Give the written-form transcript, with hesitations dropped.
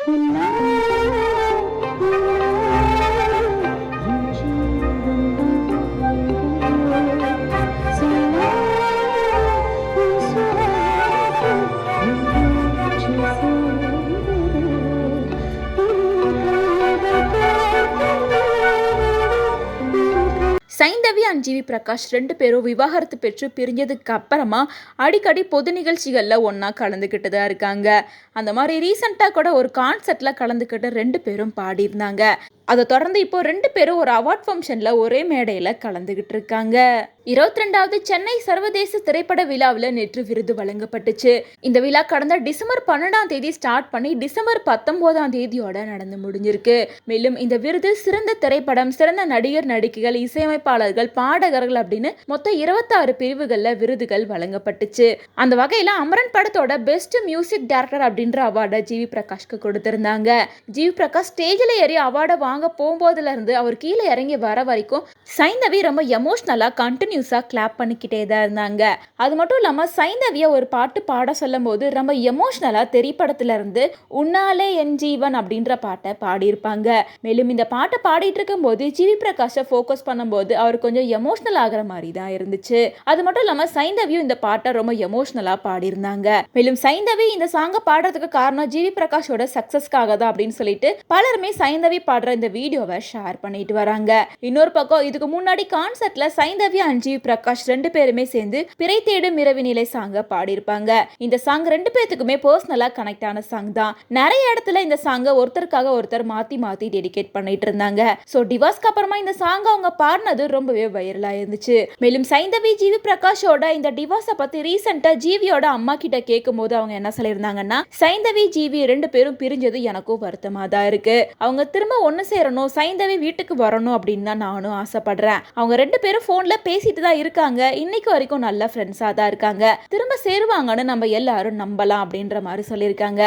Saindhavi and GV Prakash 2 பேரும் விவாகரத்து பெற்று பிரிஞ்சதுக்கு அப்புறமா அடிக்கடி பொது நிகழ்ச்சிகளில் ஒன்றா கலந்துக்கிட்டு தான் இருக்காங்க. அந்த மாதிரி ரீசெண்டாக கூட ஒரு கான்சர்ட்டில் கலந்துக்கிட்டு 2 பேரும் பாடியிருந்தாங்க. அதை தொடர்ந்து இப்போ 2 பேரும் ஒரு அவார்ட் ஃபங்க்ஷனில் ஒரே மேடையில் கலந்துக்கிட்டு இருக்காங்க. 22வது சென்னை சர்வதேச திரைப்பட விழாவில் நேற்று விருது வழங்கப்பட்டுச்சு. இந்த விழா கடந்த டிசம்பர் 12ஆம் தேதி ஸ்டார்ட் பண்ணி டிசம்பர் 19ஆம் தேதியோட நடந்து முடிஞ்சிருக்கு. மேலும் இந்த விருது சிறந்த திரைப்படம், சிறந்த நடிகர் நடிகைகள், இசையமைப்பாளர்கள், பாடகர்கள் அப்படின்னு மொத்தம் 26 பிரிவுகளில் விருதுகள் வழங்கப்பட்டுச்சு. அந்த வகையில் அமரன் படத்தோட பெஸ்ட் மியூசிக் டைரக்டர் அப்படின்ற அவார்டை ஜிவி பிரகாஷ்க்கு கொடுத்திருந்தாங்க. ஜிவி பிரகாஷ் ஸ்டேஜில் ஏறி அவார்டை வாங்க போகும்போதுல இருந்து அவர் கீழே இறங்கி வர வரைக்கும் சைந்தவி ரொம்ப எமோஷனலா கண்டினியூஸா கிளாப் பண்ணிக்கிட்டே தான் இருந்தாங்க. அது மட்டும் இல்லாம சைந்தவியை ஒரு பாட்டு பாட சொல்லும் போது ரொம்ப எமோஷனலா திரைப்படத்துல இருந்து உன்னாலே என் ஜீவன் அப்படின்ற பாட்டை பாடியிருப்பாங்க. மேலும் இந்த பாட்டை பாடிட்டு இருக்கும் போது ஜிவி பிரகாஷை ஃபோக்கஸ் பண்ணும்போது அவர் கொஞ்சம் எமோஷனல் ஆகிற மாதிரி தான் இருந்துச்சு. அது மட்டும் இல்லாம சைந்தவியும் இந்த பாட்டை ரொம்ப எமோஷனலா பாடியிருந்தாங்க. மேலும் சைந்தவி இந்த சாங்கை பாடுறதுக்கு காரணம் ஜிவி பிரகாஷோட சக்சஸ்க்காக தான் அப்படின்னு சொல்லிட்டு பலருமே சைந்தவி பாடுற இந்த வீடியோவை ஷேர் பண்ணிட்டு வராங்க. இன்னொரு பக்கம் இதுக்கு முன்னாடி கான்சர்ட்ல சைந்தவி அண்ட் ஜிவி பிரகாஷ் 2 பேருமே சேர்ந்து பிறை தேடும் இரவு நிலை சாங்க பாடியிருப்பாங்க. இந்த சாங் 2 பேத்துக்குமே பர்சனலா கனெக்ட் ஆன சாங் தான். நிறைய இடத்துல இந்த சாங்க ஒருத்தருக்காக ஒருத்தர் மாத்தி மாத்தி டெடிகேட் பண்ணிட்டு இருந்தாங்க. சோ டிவோர்ஸ்க்கு அப்புறமா இந்த சாங் அவங்க பாடினது ரொம்பவே வைரலா இருந்துச்சு. மேலும் சைந்தவி ஜிவி பிரகாஷோட இந்த டிவோர்ஸை பத்தி ரீசெண்டா ஜிவியோட அம்மா கிட்ட கேட்கும் போது அவங்க என்ன சொல்லியிருந்தாங்கன்னா, சைந்தவி ஜிவி 2 பேரும் பிரிஞ்சது எனக்கும் வருத்தமா தான் இருக்கு. அவங்க திரும்ப ஒன்னு சேரணும், சைந்தவி வீட்டுக்கு வரணும் அப்படின்னு தான் நானும் ஆசைப்படுறேன். அவங்க 2 பேரும் போன்ல பேசிட்டு தான் இருக்காங்க. இன்னைக்கு வரைக்கும் நல்ல ஃப்ரெண்ட்ஸா தான் இருக்காங்க. திரும்ப சேருவாங்கன்னு நம்ம எல்லாரும் நம்பலாம் அப்படின்ற மாதிரி சொல்லியிருக்காங்க.